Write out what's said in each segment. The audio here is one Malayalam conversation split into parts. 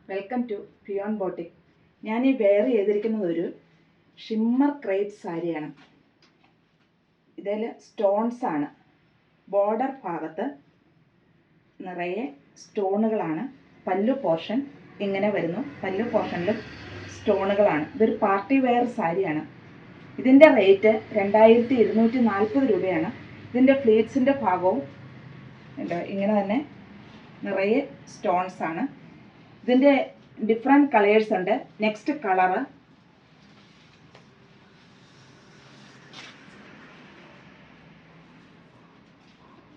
Welcome to ഫിയോൺ boutique. ഞാൻ ഈ വെയർ ചെയ്തിരിക്കുന്നത് ഒരു ഷിമ്മർ ക്രേപ്പ് സാരിയാണ്. ഇതിൽ സ്റ്റോൺസ് ആണ്. ബോർഡർ ഭാഗത്ത് നിറയെ സ്റ്റോണുകളാണ്. പല്ലു പോർഷൻ ഇങ്ങനെ വരുന്നു. പല്ലു പോർഷനിലും സ്റ്റോണുകളാണ്. ഇതൊരു പാർട്ടി വെയർ സാരിയാണ്. ഇതിൻ്റെ റേറ്റ് 2240 രൂപയാണ്. ഇതിൻ്റെ ഫ്ലീറ്റ്സിൻ്റെ ഭാഗവും ഇങ്ങനെ തന്നെ നിറയെ സ്റ്റോൺസ് ആണ്. ഇതിൻ്റെ ഡിഫറെൻറ്റ് കളേഴ്സ് ഉണ്ട്. നെക്സ്റ്റ് കളറ്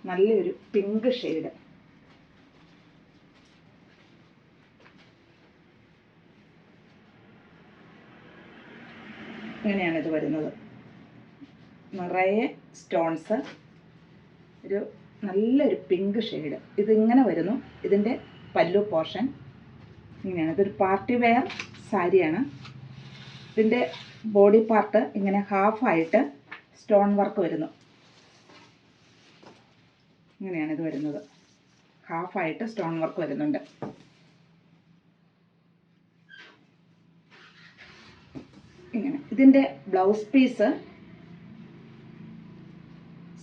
നല്ലൊരു പിങ്ക് ഷെയ്ഡ്. ഇങ്ങനെയാണ് ഇത് വരുന്നത്. നിറയെ സ്റ്റോൺസ്, ഒരു നല്ലൊരു പിങ്ക് ഷെയ്ഡ്. ഇതിങ്ങനെ വരുന്നു. ഇതിൻ്റെ പല്ലു പോർഷൻ ഇങ്ങനെയാണ്. ഇതൊരു പാർട്ടി വെയർ സാരിയാണ്. ഇതിൻ്റെ ബോഡി പാർട്ട് ഇങ്ങനെ ഹാഫായിട്ട് സ്റ്റോൺ വർക്ക് വരുന്നു. ഇങ്ങനെയാണ് ഇത് വരുന്നത്. ഹാഫായിട്ട് സ്റ്റോൺ വർക്ക് വരുന്നുണ്ട്. ഇങ്ങനെ ഇതിൻ്റെ ബ്ലൗസ് പീസ്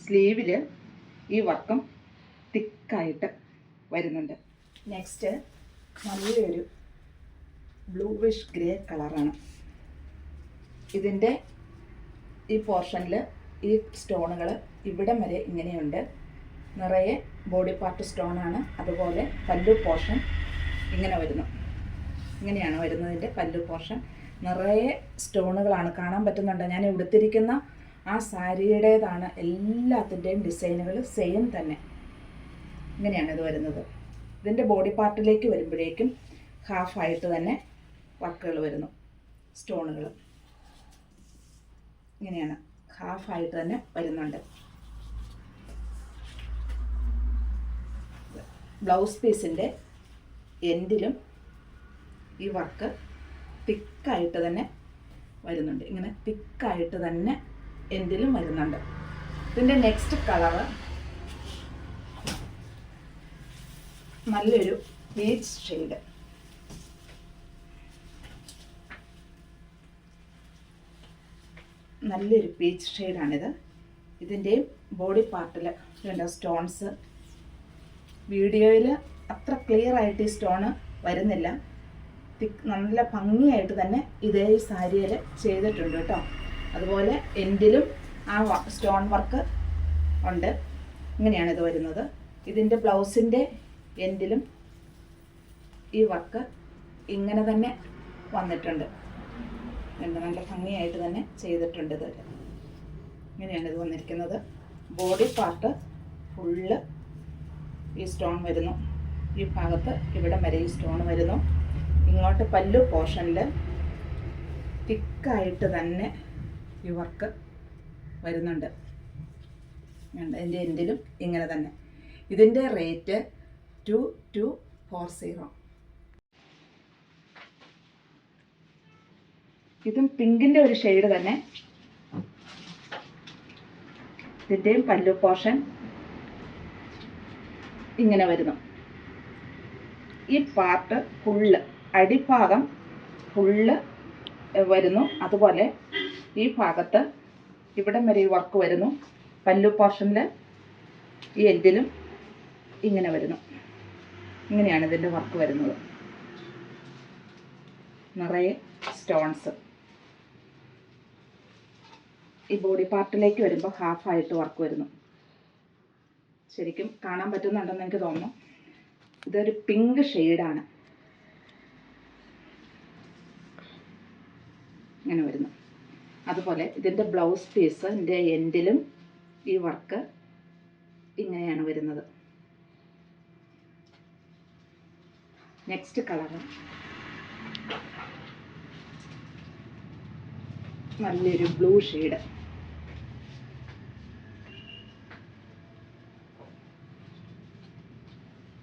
സ്ലീവിൽ ഈ വർക്കും തിക്കായിട്ട് വരുന്നുണ്ട്. നെക്സ്റ്റ് നല്ലൊരു ബ്ലൂവിഷ് ഗ്രേ കളറാണ്. ഇതിൻ്റെ ഈ പോർഷനിൽ ഈ സ്റ്റോണുകൾ ഇവിടം വരെ ഇങ്ങനെയുണ്ട്. നിറയെ ബോഡി പാർട്ട് സ്റ്റോണാണ്. അതുപോലെ പല്ലു പോർഷൻ ഇങ്ങനെ വരുന്നു. ഇങ്ങനെയാണ് വരുന്നതിൻ്റെ പല്ലു പോർഷൻ. നിറയെ സ്റ്റോണുകളാണ് കാണാൻ പറ്റുന്നുണ്ട്. ഞാൻ ഉടുത്തിരിക്കുന്ന ആ സാരിയുടേതാണ് എല്ലാത്തിൻ്റെയും ഡിസൈനുകൾ സെയിം തന്നെ. ഇങ്ങനെയാണ് ഇത് വരുന്നത്. ഇതിൻ്റെ ബോഡി പാർട്ടിലേക്ക് വരുമ്പോഴേക്കും ഹാഫായിട്ട് തന്നെ വർക്കുകൾ വരുന്നു. സ്റ്റോണുകൾ ഇങ്ങനെയാണ് ഹാഫായിട്ട് തന്നെ വരുന്നുണ്ട്. ബ്ലൗസ് പീസിൻ്റെ എൻഡിലും ഈ വർക്ക് തിക്കായിട്ട് തന്നെ വരുന്നുണ്ട്. ഇങ്ങനെ തിക്കായിട്ട് തന്നെ എൻഡിലും വരുന്നുണ്ട്. ഇതിൻ്റെ നെക്സ്റ്റ് കളറ് നല്ലൊരു പീച്ച് ഷെയ്ഡ്. നല്ലൊരു പീച്ച് ഷെയ്ഡാണിത്. ഇതിൻ്റെയും ബോഡി പാർട്ടിൽ ഇതിൻ്റെ സ്റ്റോൺസ് വീഡിയോയിൽ അത്ര ക്ലിയർ ആയിട്ട് ഈ സ്റ്റോണ് വരുന്നില്ല. നല്ല ഭംഗിയായിട്ട് തന്നെ ഇതേ സാരിയിൽ ചെയ്തിട്ടുണ്ട് കേട്ടോ. അതുപോലെ എൻഡിലും ആ സ്റ്റോൺ വർക്ക് ഉണ്ട്. ഇങ്ങനെയാണ് ഇത് വരുന്നത്. ഇതിൻ്റെ ബ്ലൗസിൻ്റെ എൻഡിലും ഈ വർക്ക് ഇങ്ങനെ തന്നെ വന്നിട്ടുണ്ട്. നല്ല ഭംഗിയായിട്ട് തന്നെ ചെയ്തിട്ടുണ്ട്. ഇത് ഇങ്ങനെയാണ് ഇത് വന്നിരിക്കുന്നത്. ബോഡി പാർട്ട് ഫുള്ള് ഈ സ്റ്റോൺ വരുന്നു. ഈ ഭാഗത്ത് ഇവിടം വരെ ഈ സ്റ്റോൺ വരുന്നു. ഇങ്ങോട്ട് പല്ലു പോർഷനിൽ തിക്കായിട്ട് തന്നെ ഈ വർക്ക് വരുന്നുണ്ട്. ഇതിൻ്റെ എൻഡിലും ഇങ്ങനെ തന്നെ. ഇതിൻ്റെ റേറ്റ് 2240. ഇതും പിങ്കിൻ്റെ ഒരു ഷെയ്ഡ് തന്നെ. ഇതിൻ്റെയും പല്ലു പോർഷൻ ഇങ്ങനെ വരുന്നു. ഈ പാർട്ട് ഫുള്ള് അടിഭാഗം ഫുള്ള് വരുന്നു. അതുപോലെ ഈ ഭാഗത്ത് ഇവിടം വരെ ഈ വർക്ക് വരുന്നു. പല്ലു പോർഷനിൽ ഈ എൻഡിലും ഇങ്ങനെ വരുന്നു. ഇങ്ങനെയാണ് ഇതിൻ്റെ വർക്ക് വരുന്നത്. നിറയെ സ്റ്റോൺസ്. ഈ ബോഡി പാർട്ടിലേക്ക് വരുമ്പോൾ ഹാഫായിട്ട് വർക്ക് വരുന്നു. ശരിക്കും കാണാൻ പറ്റുന്നുണ്ടെന്ന് എനിക്ക് തോന്നുന്നു. ഇതൊരു പിങ്ക് ഷെയ്ഡാണ്. ഇങ്ങനെ വരുന്നു. അതുപോലെ ഇതിൻ്റെ ബ്ലൗസ് പീസിൻ്റെ എൻഡിലും ഈ വർക്ക് ഇങ്ങനെയാണ് വരുന്നത്. നെക്സ്റ്റ് കളറ് നല്ലൊരു ബ്ലൂ ഷെയ്ഡ്.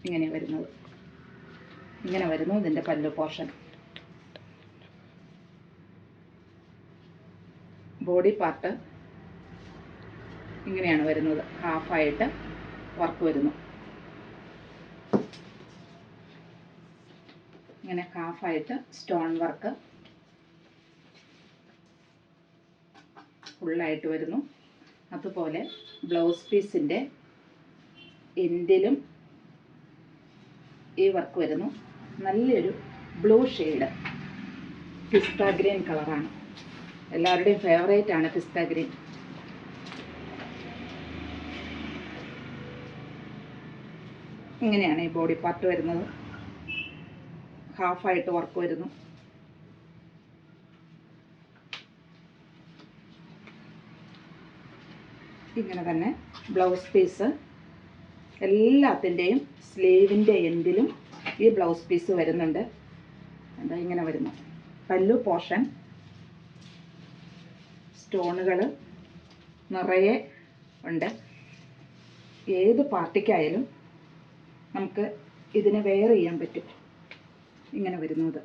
ഇങ്ങനെ വരുന്നത്. ഇങ്ങനെ വരുന്നു ഇതിൻ്റെ പല്ലു പോർഷൻ. ബോഡി പാർട്ട് ഇങ്ങനെയാണ് വരുന്നത്. ഹാഫായിട്ട് വർക്ക് വരുന്നു. ഇങ്ങനെ ഹാഫായിട്ട് സ്റ്റോൺ വർക്ക് ഫുള്ളായിട്ട് വരുന്നു. അതുപോലെ ബ്ലൗസ് പീസിൻ്റെ എൻഡിലും ഈ വർക്ക് വരുന്നു. നല്ലൊരു ബ്ലൂ ഷെയ്ഡ്, പിസ്ത ഗ്രീൻ കളറാണ്. എല്ലാവരുടെയും ഫേവറേറ്റ് ആണ് പിസ്ത ഗ്രീൻ. ഇങ്ങനെയാണ് ഈ ബോഡി പാർട്ട് വരുന്നത്. ഹാഫായിട്ട് വർക്ക് വരുന്നു. ഇങ്ങനെ തന്നെ ബ്ലൗസ് പീസ് എല്ലാത്തിൻ്റെയും സ്ലീവിൻ്റെ എൻഡിലും ഈ ബ്ലൗസ് പീസ് വരുന്നുണ്ട്. എന്താ ഇങ്ങനെ വരുന്നു. പല്ലു പോർഷൻ സ്റ്റോണുകൾ നിറയെ ഉണ്ട്. ഏത് പാർട്ടിക്കായാലും നമുക്ക് ഇതിനെ വെയർ ചെയ്യാൻ പറ്റും. ഇങ്ങനെ വരുന്നത്